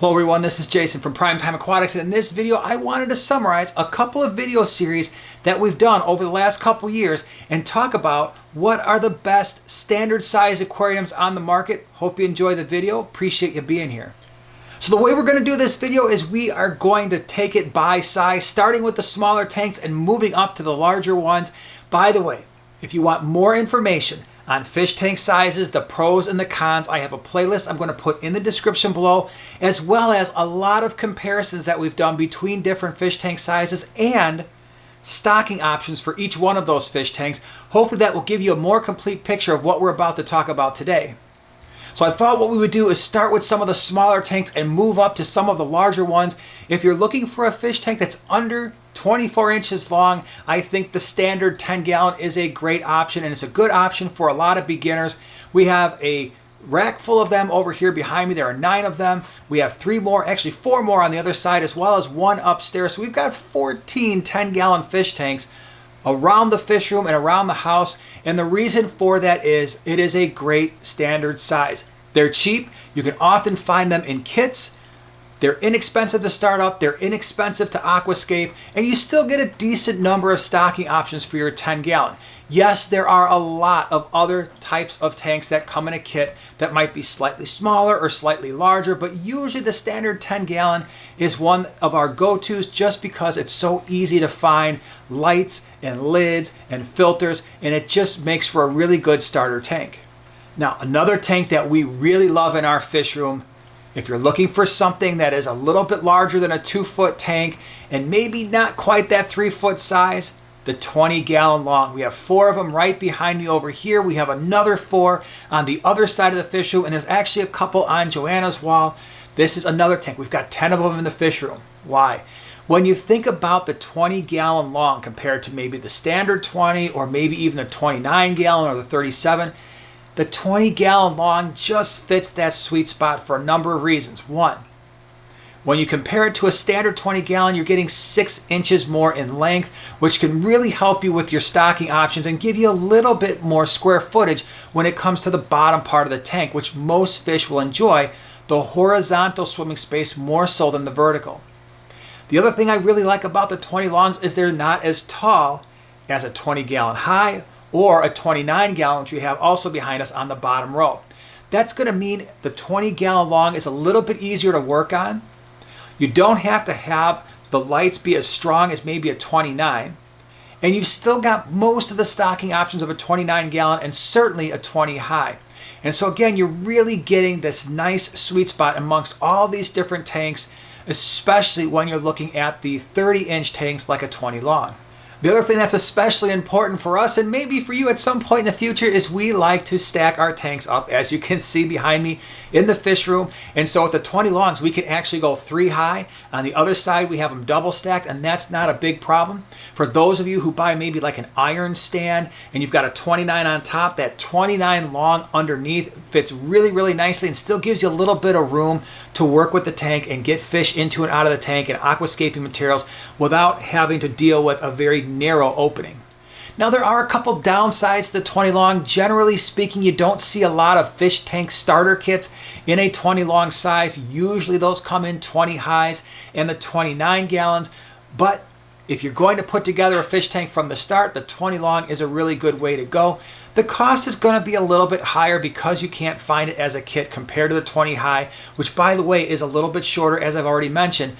Hello everyone, this is Jason from Primetime Aquatics, and in this video I wanted to summarize a couple of video series that we've done over the last couple years and talk about what are the best standard size aquariums on the market. Hope you enjoy the video. Appreciate you being here. So the way we're going to do this video is we are going to take it by size, starting with the smaller tanks and moving up to the larger ones. By the way, if you want more information on fish tank sizes, the pros and the cons, I have a playlist I'm going to put in the description below, as well as a lot of comparisons that we've done between different fish tank sizes and stocking options for each one of those fish tanks. Hopefully that will give you a more complete picture of what we're about to talk about today. So I thought what we would do is start with some of the smaller tanks and move up to some of the larger ones. If you're looking for a fish tank that's under 24 inches long, I think the standard 10-gallon is a great option, and it's a good option for a lot of beginners. We have a rack full of them over here behind me. There are 9 of them. We have 3 more, actually 4 more on the other side, as well as 1 upstairs. So we've got 14 10-gallon fish tanks around the fish room and around the house. And the reason for that is it is a great standard size. They're cheap. You can often find them in kits. They're inexpensive to start up. They're inexpensive to aquascape, and you still get a decent number of stocking options for your 10-gallon. Yes, there are a lot of other types of tanks that come in a kit that might be slightly smaller or slightly larger, but usually the standard 10-gallon is one of our go-tos just because it's so easy to find lights and lids and filters, and it just makes for a really good starter tank. Now, another tank that we really love in our fish room, if you're looking for something that is a little bit larger than a 2-foot tank and maybe not quite that 3-foot size, the 20-gallon long. We have 4 of them right behind me over here. We have another 4 on the other side of the fish room, and there's actually a couple on Joanna's wall. This is another tank. We've got 10 of them in the fish room. Why? When you think about the 20-gallon long compared to maybe the standard 20 or maybe even the 29-gallon or the 37, the 20-gallon long just fits that sweet spot for a number of reasons. One, when you compare it to a standard 20-gallon, you're getting 6 inches more in length, which can really help you with your stocking options and give you a little bit more square footage when it comes to the bottom part of the tank, which most fish will enjoy the horizontal swimming space more so than the vertical. The other thing I really like about the 20 longs is they're not as tall as a 20-gallon high or a 29-gallon, which we have also behind us on the bottom row. That's going to mean the 20-gallon long is a little bit easier to work on. You don't have to have the lights be as strong as maybe a 29, and you've still got most of the stocking options of a 29-gallon and certainly a 20 high. And so again, you're really getting this nice sweet spot amongst all these different tanks, especially when you're looking at the 30-inch tanks like a 20 long. The other thing that's especially important for us, and maybe for you at some point in the future, is we like to stack our tanks up, as you can see behind me in the fish room. And so with the 20 longs, we can actually go 3 high. On the other side, we have them double stacked, and that's not a big problem. For those of you who buy maybe like an iron stand and you've got a 29 on top, that 29 long underneath fits really, really nicely and still gives you a little bit of room to work with the tank and get fish into and out of the tank and aquascaping materials without having to deal with a very narrow opening. Now, there are a couple downsides to the 20 long. Generally speaking, you don't see a lot of fish tank starter kits in a 20 long size. Usually those come in 20 highs and the 29 gallons. But if you're going to put together a fish tank from the start, the 20 long is a really good way to go. The cost is going to be a little bit higher because you can't find it as a kit compared to the 20 high, which by the way is a little bit shorter, as I've already mentioned.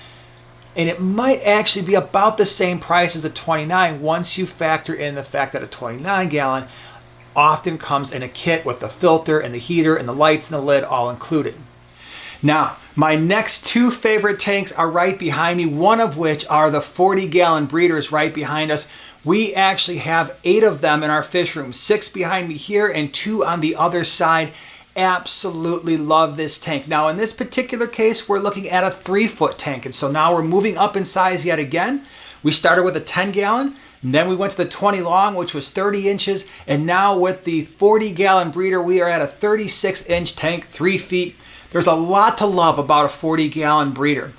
And it might actually be about the same price as a 29 once you factor in the fact that a 29-gallon often comes in a kit with the filter and the heater and the lights and the lid all included. Now, my next 2 favorite tanks are right behind me, one of which are the 40-gallon breeders right behind us. We actually have 8 of them in our fish room, 6 behind me here and 2 on the other side. Absolutely love this tank. Now, in this particular case, we're looking at a 3-foot tank, and so now we're moving up in size yet again. We started with a 10-gallon, and then we went to the 20 long, which was 30 inches, and now with the 40-gallon breeder, we are at a 36-inch tank, 3 feet. There's a lot to love about a 40-gallon breeder.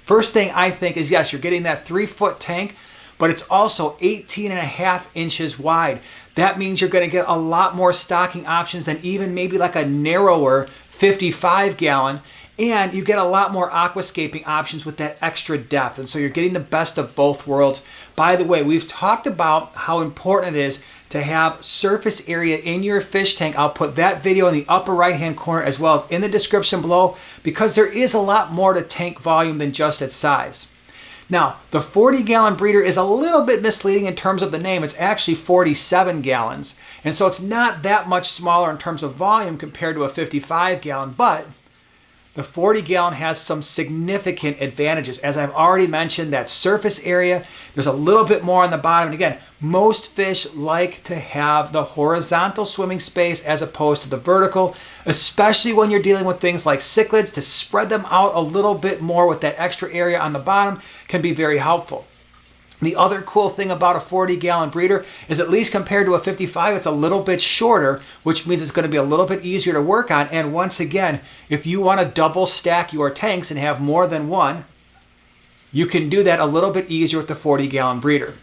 First thing I think is, yes, you're getting that 3-foot tank, but it's also 18.5 inches wide. That means you're going to get a lot more stocking options than even maybe like a narrower 55-gallon. And you get a lot more aquascaping options with that extra depth. And so you're getting the best of both worlds. By the way, we've talked about how important it is to have surface area in your fish tank. I'll put that video in the upper right-hand corner as well as in the description below, because there is a lot more to tank volume than just its size. Now, the 40-gallon breeder is a little bit misleading in terms of the name. It's actually 47 gallons. And so it's not that much smaller in terms of volume compared to a 55-gallon, but the 40-gallon has some significant advantages. As I've already mentioned, that surface area, there's a little bit more on the bottom. And again, most fish like to have the horizontal swimming space as opposed to the vertical, especially when you're dealing with things like cichlids. To spread them out a little bit more with that extra area on the bottom can be very helpful. The other cool thing about a 40-gallon breeder is, at least compared to a 55, it's a little bit shorter, which means it's going to be a little bit easier to work on. And once again, if you want to double stack your tanks and have more than one, you can do that a little bit easier with the 40-gallon breeder.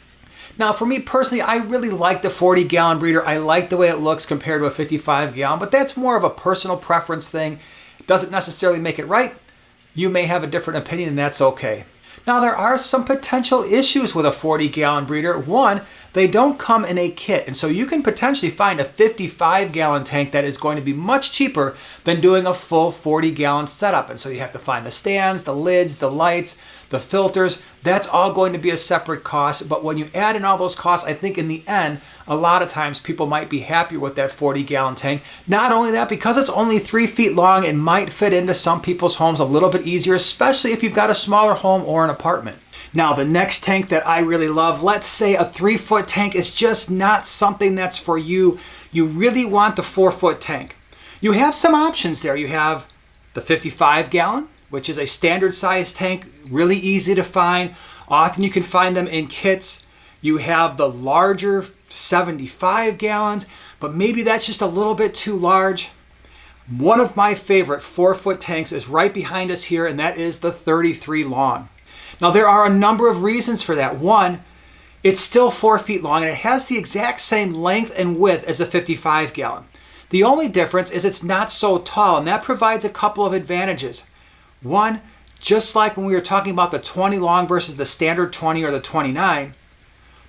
Now, for me personally, I really like the 40-gallon breeder. I like the way it looks compared to a 55-gallon, but that's more of a personal preference thing. It doesn't necessarily make it right. You may have a different opinion, and that's okay. Now, there are some potential issues with a 40-gallon breeder. One, they don't come in a kit, and so you can potentially find a 55-gallon tank that is going to be much cheaper than doing a full 40-gallon setup. And so you have to find the stands, the lids, the lights, the filters. That's all going to be a separate cost, but when you add in all those costs, I think in the end, a lot of times people might be happier with that 40-gallon tank. Not only that, because it's only 3 feet long, it might fit into some people's homes a little bit easier, especially if you've got a smaller home or an apartment. Now, the next tank that I really love, let's say a 3-foot tank is just not something that's for you. You really want the 4-foot tank. You have some options there. You have the 55-gallon, which is a standard size tank, really easy to find. Often you can find them in kits. You have the larger 75 gallons, but maybe that's just a little bit too large. One of my favorite 4-foot tanks is right behind us here, and that is the 33 long. Now, there are a number of reasons for that. One, it's still 4 feet long, and it has the exact same length and width as a 55 gallon. The only difference is it's not so tall, and that provides a couple of advantages. One, just like when we were talking about the 20 long versus the standard 20 or the 29,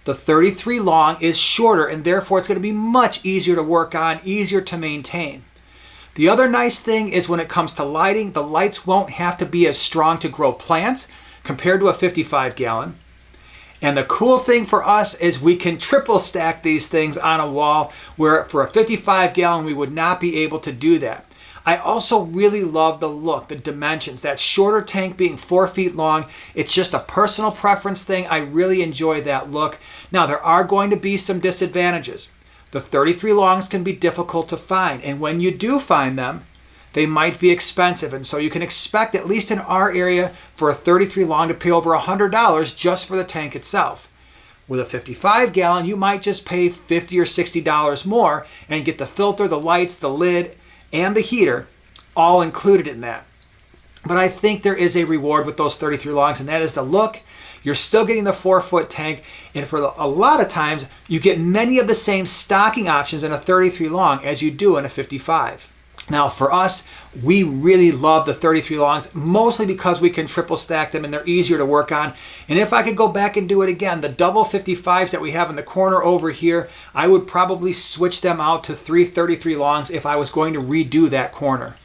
the 33 long is shorter, and therefore it's going to be much easier to work on, easier to maintain. The other nice thing is when it comes to lighting, the lights won't have to be as strong to grow plants compared to a 55 gallon. And the cool thing for us is we can triple stack these things on a wall, where for a 55 gallon we would not be able to do that. I also really love the look, the dimensions. That shorter tank being 4 feet long, it's just a personal preference thing. I really enjoy that look. Now, there are going to be some disadvantages. The 33 longs can be difficult to find, and when you do find them, they might be expensive. And so you can expect, at least in our area, for a 33 long to pay over $100 just for the tank itself. With a 55 gallon, you might just pay $50 or $60 more and get the filter, the lights, the lid, and the heater all included in that. But I think there is a reward with those 33 longs, and that is the look. You're still getting the 4-foot tank, and for a lot of times, you get many of the same stocking options in a 33 long as you do in a 55. Now, for us, we really love the 33 longs, mostly because we can triple stack them and they're easier to work on. And if I could go back and do it again, the double 55s that we have in the corner over here, I would probably switch them out to 3 33 longs if I was going to redo that corner.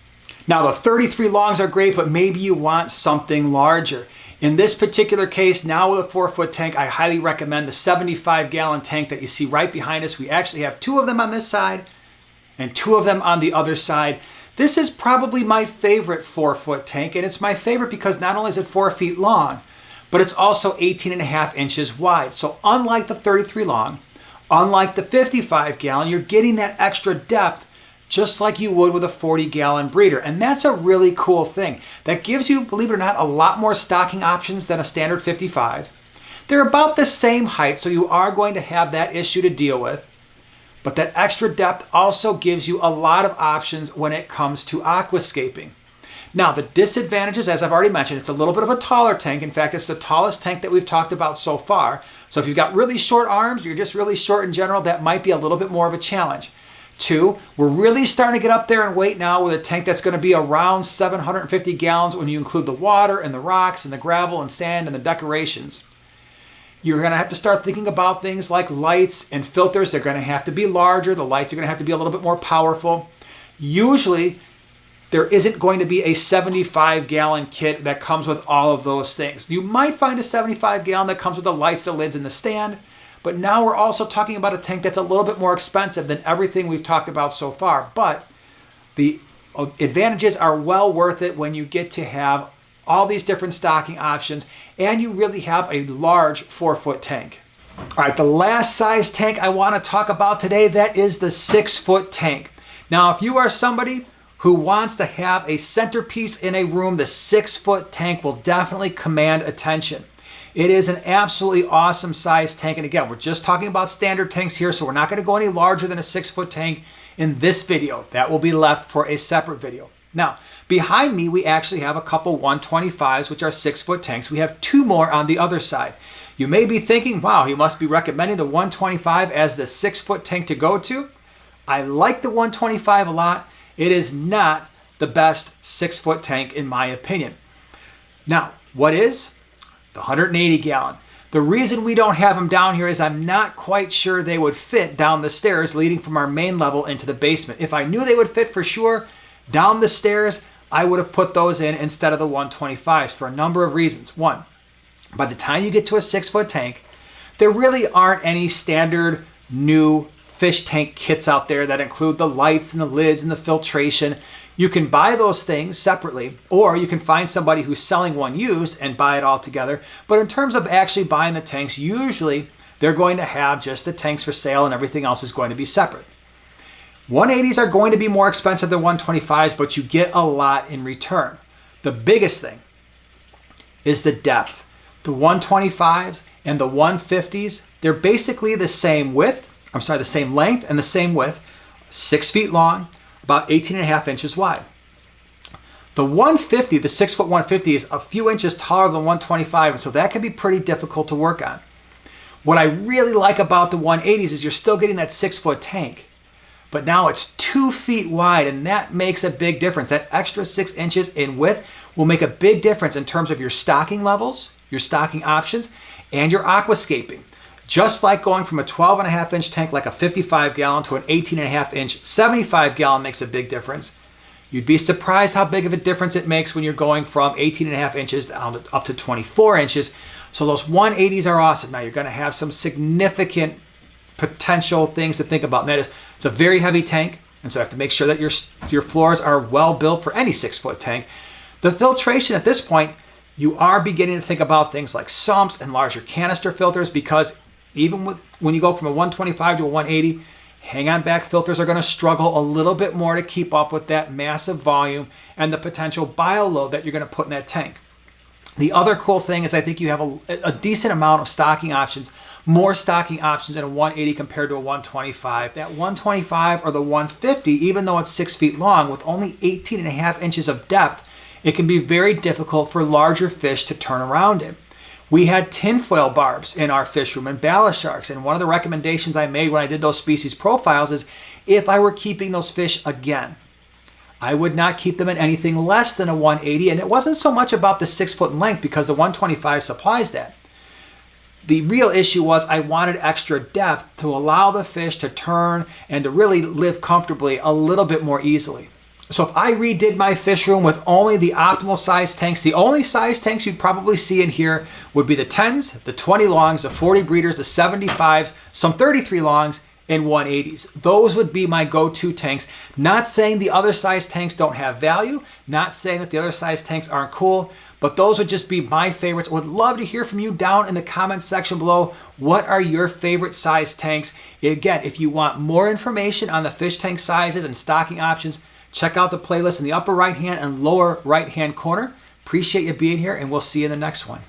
Now, the 33 longs are great, but maybe you want something larger. In this particular case, now with a 4-foot tank, I highly recommend the 75-gallon tank that you see right behind us. We actually have 2 of them on this side and 2 of them on the other side. This is probably my favorite 4-foot tank, and it's my favorite because not only is it 4 feet long, but it's also 18.5 inches wide. So unlike the 33 long, unlike the 55-gallon, you're getting that extra depth just like you would with a 40-gallon breeder. And that's a really cool thing. That gives you, believe it or not, a lot more stocking options than a standard 55. They're about the same height, so you are going to have that issue to deal with. But that extra depth also gives you a lot of options when it comes to aquascaping. Now, the disadvantages, as I've already mentioned, it's a little bit of a taller tank. In fact, it's the tallest tank that we've talked about so far. So if you've got really short arms, you're just really short in general, that might be a little bit more of a challenge. 2, we're really starting to get up there in weight now with a tank that's going to be around 750 gallons when you include the water and the rocks and the gravel and sand and the decorations. You're going to have to start thinking about things like lights and filters. They're going to have to be larger. The lights are going to have to be a little bit more powerful. Usually, there isn't going to be a 75-gallon kit that comes with all of those things. You might find a 75-gallon that comes with the lights, the lids, and the stand, but now we're also talking about a tank that's a little bit more expensive than everything we've talked about so far. But the advantages are well worth it when you get to have all these different stocking options and you really have a large 4-foot tank. All right, the last size tank I want to talk about today, that is the 6-foot tank. Now, if you are somebody who wants to have a centerpiece in a room, the 6-foot tank will definitely command attention. It is an absolutely awesome size tank. And again, we're just talking about standard tanks here, so we're not going to go any larger than a 6-foot tank in this video. That will be left for a separate video. Now, behind me, we actually have a couple 125s, which are 6-foot tanks. We have 2 more on the other side. You may be thinking, wow, he must be recommending the 125 as the 6-foot tank to go to. I like the 125 a lot. It is not the best 6-foot tank in my opinion. Now, what is? The 180 gallon. The reason we don't have them down here is I'm not quite sure they would fit down the stairs leading from our main level into the basement. If I knew they would fit for sure down the stairs, I would have put those in instead of the 125s for a number of reasons. One, by the time you get to a 6-foot tank, there really aren't any standard new fish tank kits out there that include the lights and the lids and the filtration. You can buy those things separately, or you can find somebody who's selling one used and buy it all together. But in terms of actually buying the tanks, usually they're going to have just the tanks for sale and everything else is going to be separate. 180s are going to be more expensive than 125s, but you get a lot in return. The biggest thing is the depth. The 125s and the 150s, they're basically the same width, the same length and the same width, 6 feet long, about 18.5 inches wide. The 150, the 6-foot 150 is a few inches taller than 125, and so that can be pretty difficult to work on. What I really like about the 180s is you're still getting that 6-foot tank, but now it's 2 feet wide, and that makes a big difference. That extra 6 inches in width will make a big difference in terms of your stocking levels, your stocking options, and your aquascaping. Just like going from a 12.5 inch tank like a 55 gallon to an 18.5 inch 75 gallon makes a big difference. You'd be surprised how big of a difference it makes when you're going from 18.5 inches down to up to 24 inches. So those 180s are awesome. Now you're going to have some significant potential things to think about. And that is, it's a very heavy tank, and so you have to make sure that your floors are well built for any 6-foot tank. The filtration at this point, you are beginning to think about things like sumps and larger canister filters, because even when you go from a 125 to a 180, hang-on back filters are going to struggle a little bit more to keep up with that massive volume and the potential bioload that you're going to put in that tank. The other cool thing is I think you have a decent amount of stocking options, more stocking options in a 180 compared to a 125. That 125 or the 150, even though it's 6 feet long with only 18.5 inches of depth, it can be very difficult for larger fish to turn around in. We had tinfoil barbs in our fish room and ballast sharks, and one of the recommendations I made when I did those species profiles is if I were keeping those fish again, I would not keep them in anything less than a 180, and it wasn't so much about the 6-foot in length because the 125 supplies that. The real issue was I wanted extra depth to allow the fish to turn and to really live comfortably a little bit more easily. So if I redid my fish room with only the optimal size tanks, the only size tanks you'd probably see in here would be the 10s, the 20 longs, the 40 breeders, the 75s, some 33 longs, and 180s. Those would be my go-to tanks. Not saying the other size tanks don't have value, not saying that the other size tanks aren't cool, but those would just be my favorites. I would love to hear from you down in the comments section below. What are your favorite size tanks? Again, if you want more information on the fish tank sizes and stocking options, check out the playlist in the upper right hand and lower right hand corner. Appreciate you being here, and we'll see you in the next one.